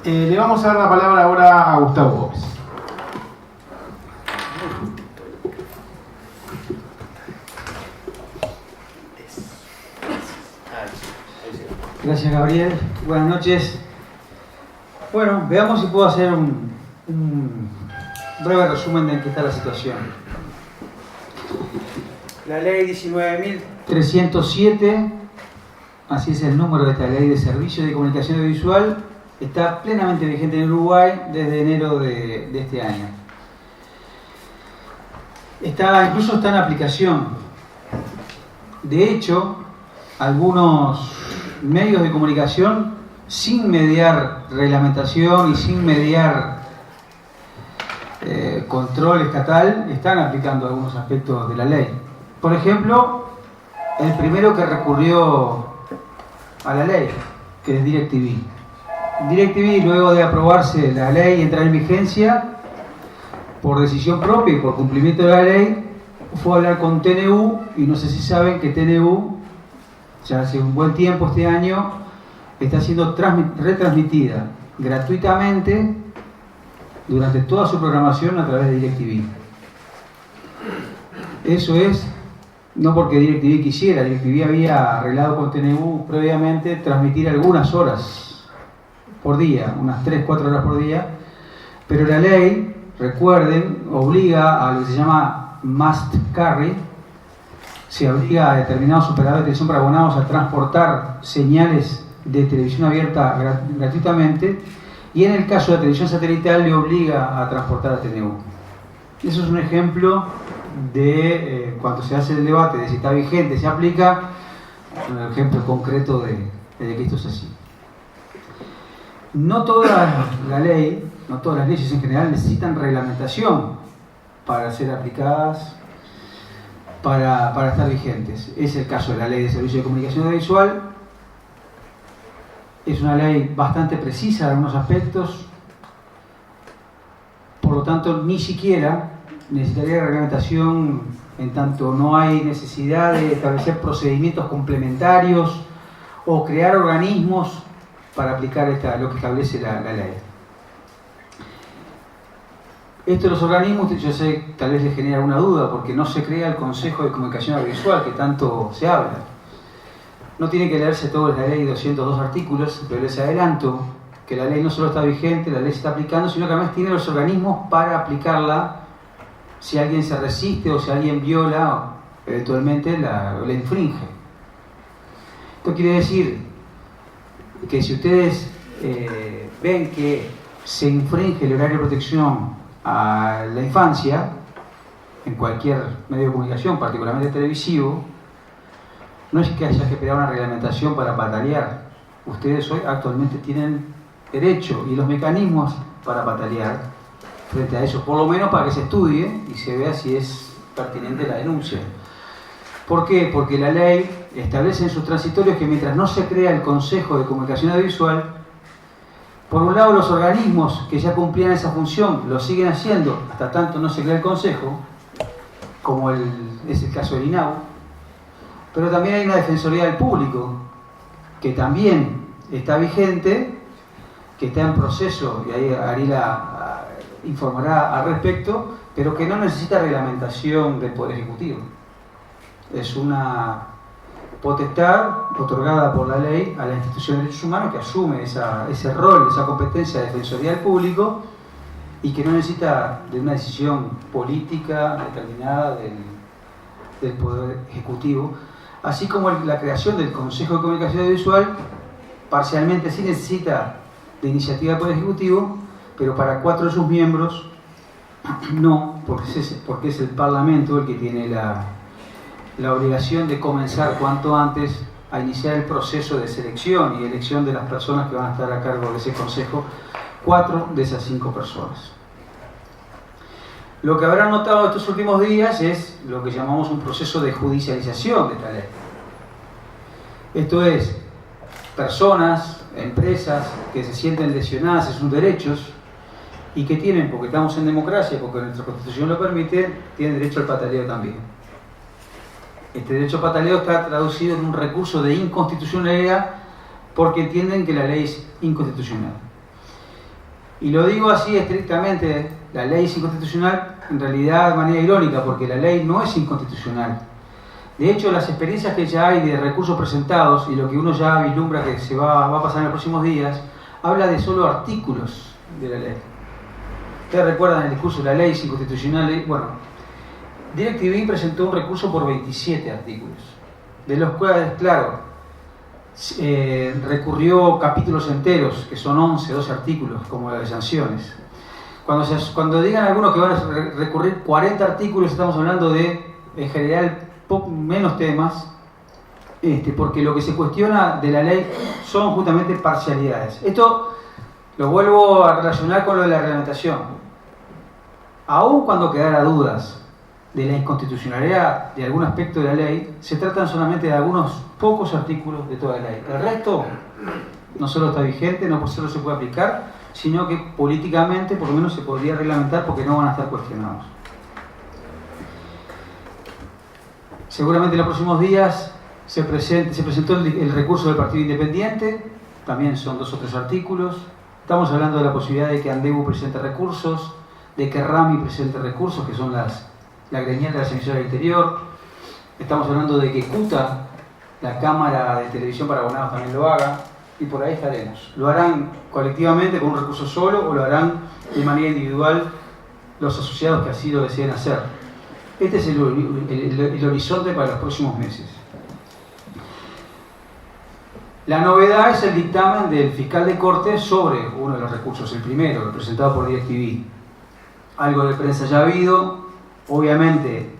Le vamos a dar la palabra ahora a Gustavo Gómez. Gracias, Gabriel. Buenas noches. Bueno, veamos si puedo hacer un breve resumen de en qué está la situación. La ley 19.307, así es el número de esta ley de servicios de comunicación audiovisual, está plenamente vigente en Uruguay desde enero de este año. Incluso está en aplicación. De hecho, algunos medios de comunicación, sin mediar reglamentación y sin mediar control estatal, están aplicando algunos aspectos de la ley. Por ejemplo, el primero que recurrió a la ley, que es DirecTV. DirecTV, luego de aprobarse la ley y entrar en vigencia, por decisión propia y por cumplimiento de la ley, fue a hablar con TNU, y no sé si saben que TNU, ya hace un buen tiempo este año, está siendo retransmitida gratuitamente durante toda su programación a través de DirecTV. Eso es, no porque DirecTV quisiera, DirecTV había arreglado con TNU previamente transmitir algunas horas por día, unas 3-4 horas por día, pero la ley, recuerden, obliga a lo que se llama must carry, se obliga a determinados operadores de televisión para abonados a transportar señales de televisión abierta gratuitamente, y en el caso de televisión satelital le obliga a transportar a TNU. Eso es un ejemplo de cuando se hace el debate de si está vigente, se aplica, un ejemplo concreto de que esto es así. No toda la ley, no todas las leyes en general necesitan reglamentación para ser aplicadas, para estar vigentes. Es el caso de la Ley de Servicios de Comunicación Audiovisual. Es una ley bastante precisa en algunos aspectos, por lo tanto ni siquiera necesitaría reglamentación, en tanto no hay necesidad de establecer procedimientos complementarios o crear organismos para aplicar lo que establece la ley. Esto de los organismos, yo sé, tal vez les genera una duda, porque no se crea el Consejo de Comunicación Audiovisual, que tanto se habla. No tiene que leerse toda la ley, 202 artículos, pero les adelanto que la ley no solo está vigente, la ley se está aplicando, sino que además tiene los organismos para aplicarla si alguien se resiste o si alguien viola, eventualmente la infringe. Esto quiere decir que si ustedes ven que se infringe el horario de protección a la infancia, en cualquier medio de comunicación, particularmente televisivo, no es que haya que esperar una reglamentación para patalear. Ustedes hoy actualmente tienen derecho y los mecanismos para patalear frente a eso, por lo menos para que se estudie y se vea si es pertinente la denuncia. ¿Por qué? Porque la ley establece en sus transitorios que mientras no se crea el Consejo de Comunicación Audiovisual, por un lado los organismos que ya cumplían esa función lo siguen haciendo hasta tanto no se crea el Consejo, como es el caso del INAU, pero también hay una Defensoría del Público que también está vigente, que está en proceso, y ahí Arila informará al respecto, pero que no necesita reglamentación del Poder Ejecutivo. Es una potestad otorgada por la ley a la institución de derechos humanos que asume ese rol, esa competencia de Defensoría del Público, y que no necesita de una decisión política determinada del Poder Ejecutivo, así como la creación del Consejo de Comunicación Audiovisual parcialmente sí necesita de iniciativa del Poder Ejecutivo, pero para 4 de sus miembros no, porque es el Parlamento el que tiene la obligación de comenzar cuanto antes a iniciar el proceso de selección y elección de las personas que van a estar a cargo de ese consejo, 4 de esas 5 personas. Lo que habrán notado estos últimos días es lo que llamamos un proceso de judicialización de esta ley. Esto es, personas, empresas que se sienten lesionadas en sus derechos y que tienen, porque estamos en democracia, porque nuestra Constitución lo permite, tienen derecho al pataleo también. Este derecho al pataleo está traducido en un recurso de inconstitucionalidad porque entienden que la ley es inconstitucional. Y lo digo así estrictamente, la ley es inconstitucional, en realidad de manera irónica, porque la ley no es inconstitucional. De hecho, las experiencias que ya hay de recursos presentados y lo que uno ya vislumbra que se va a pasar en los próximos días, habla de solo artículos de la ley. Ustedes recuerdan el discurso de la ley es inconstitucional. Bueno, DirecTV presentó un recurso por 27 artículos, de los cuales, claro, recurrió capítulos enteros, que son 11, 12 artículos, como la de sanciones. Cuando digan algunos que van a recurrir 40 artículos, estamos hablando de, en general, menos temas, porque lo que se cuestiona de la ley son justamente parcialidades. Esto lo vuelvo a relacionar con lo de la reglamentación. Aun cuando quedara dudas de la inconstitucionalidad de algún aspecto de la ley, se tratan solamente de algunos pocos artículos de toda la ley. El resto no solo está vigente, no solo se puede aplicar, sino que políticamente por lo menos se podría reglamentar porque no van a estar cuestionados. Seguramente en los próximos días se presentó el recurso del Partido Independiente, también son 2 o 3 artículos. Estamos hablando de la posibilidad de que Andebu presente recursos, de que Rami presente recursos, que son la gremial de las emisoras del interior. Estamos hablando de que CUTA, la Cámara de Televisión para Abonados, también lo haga, y por ahí estaremos. Lo harán colectivamente con un recurso solo o lo harán de manera individual los asociados que así lo deseen hacer. Este es el horizonte para los próximos meses. La novedad es el dictamen del fiscal de corte sobre uno de los recursos, el primero, presentado por DirecTV. Algo de prensa ya ha habido, obviamente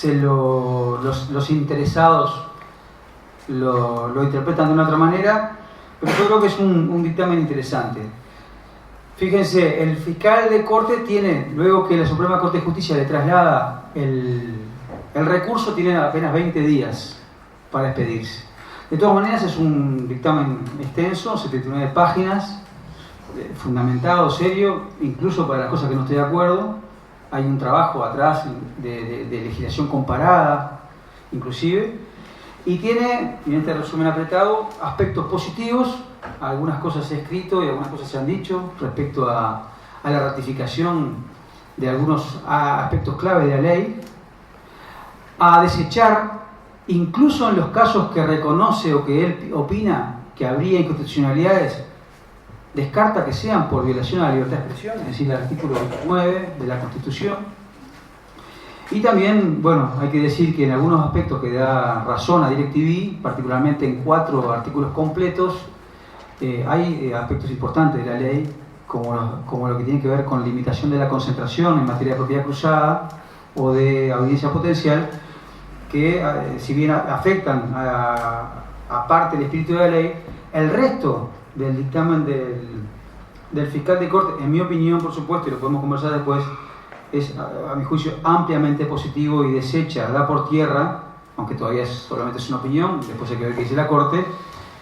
los interesados lo interpretan de una otra manera, pero yo creo que es un dictamen interesante. Fíjense, el fiscal de corte tiene, luego que la Suprema Corte de Justicia le traslada el recurso, tiene apenas 20 días para expedirse. De todas maneras es un dictamen extenso, 79 páginas, fundamentado, serio, incluso para las cosas que no estoy de acuerdo. Hay un trabajo atrás de legislación comparada, inclusive, y tiene, en este resumen apretado, aspectos positivos. Algunas cosas se han escrito y algunas cosas se han dicho respecto a la ratificación de algunos aspectos clave de la ley, a desechar, incluso en los casos que reconoce o que él opina que habría inconstitucionalidades, descarta que sean por violación a la libertad de expresión, es decir, el artículo 9 de la Constitución. Y también, bueno, hay que decir que en algunos aspectos que da razón a DirecTV, particularmente en 4 artículos completos, hay aspectos importantes de la ley, como lo que tiene que ver con limitación de la concentración en materia de propiedad cruzada o de audiencia potencial, que si bien afectan a parte del espíritu de la ley, el resto del dictamen del fiscal de corte, en mi opinión, por supuesto, y lo podemos conversar después, es a mi juicio ampliamente positivo y desecha, da por tierra, aunque todavía solamente es una opinión, después hay que ver qué dice la Corte,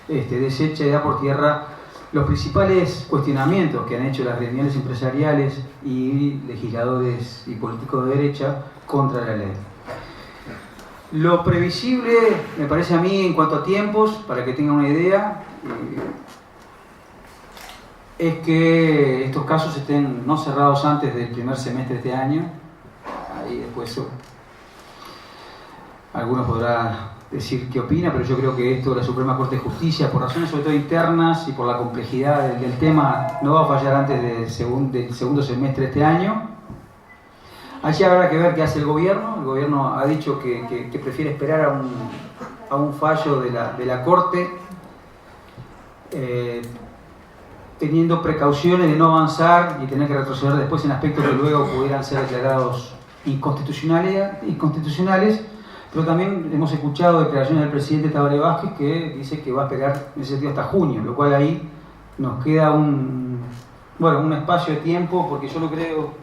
desecha y da por tierra los principales cuestionamientos que han hecho las gremiales empresariales y legisladores y políticos de derecha contra la ley. Lo previsible, me parece a mí, en cuanto a tiempos, para que tengan una idea, es que estos casos estén no cerrados antes del primer semestre de este año. Ahí después algunos podrán decir qué opina, pero yo creo que esto la Suprema Corte de Justicia, por razones sobre todo internas y por la complejidad del tema, no va a fallar antes del segundo semestre de este año. Allí habrá que ver qué hace el gobierno. El gobierno ha dicho que prefiere esperar a un fallo de la Corte, teniendo precauciones de no avanzar y tener que retroceder después en aspectos que luego pudieran ser declarados inconstitucionales. Pero también hemos escuchado declaraciones del presidente Tabaré Vázquez que dice que va a esperar en ese sentido hasta junio, lo cual ahí nos queda un espacio de tiempo, porque yo no creo,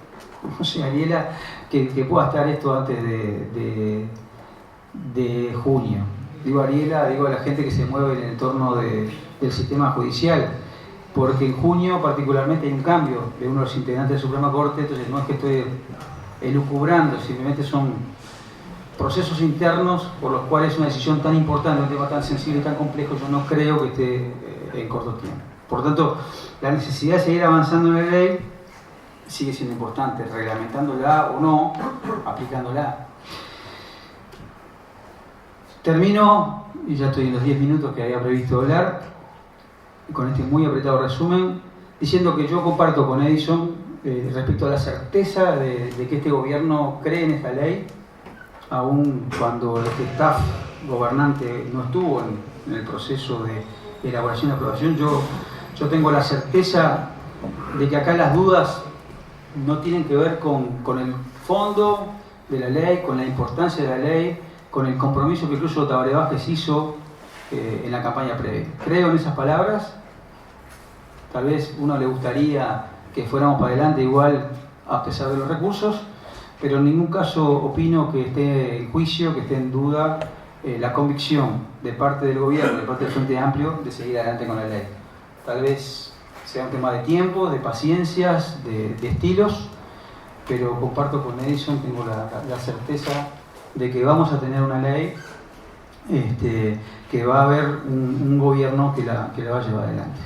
no sé, Ariela, que pueda estar esto antes de junio. Digo Ariela, digo a la gente que se mueve en el entorno del sistema judicial, porque en junio particularmente hay un cambio de uno de los integrantes de la Suprema Corte, entonces no es que estoy elucubrando, simplemente son procesos internos por los cuales una decisión tan importante, un tema tan sensible y tan complejo, yo no creo que esté en corto tiempo. Por lo tanto, la necesidad de seguir avanzando en la ley sigue siendo importante, reglamentándola o no, aplicándola. Termino, y ya estoy en los 10 minutos que había previsto hablar, con este muy apretado resumen, diciendo que yo comparto con Edison respecto a la certeza de que este gobierno cree en esta ley, aun cuando este staff gobernante no estuvo en el proceso de elaboración y aprobación. Yo tengo la certeza de que acá las dudas no tienen que ver con el fondo de la ley, con la importancia de la ley, con el compromiso que incluso Tabaré Vázquez hizo en la campaña previa. Creo en esas palabras. Tal vez uno le gustaría que fuéramos para adelante igual a pesar de los recursos, pero en ningún caso opino que esté en juicio, que esté en duda la convicción de parte del gobierno, de parte del Frente Amplio, de seguir adelante con la ley. Tal vez sea un tema de tiempo, de paciencias, de estilos, pero comparto con Edison, tengo la certeza de que vamos a tener una ley, que va a haber un gobierno que la va a llevar adelante.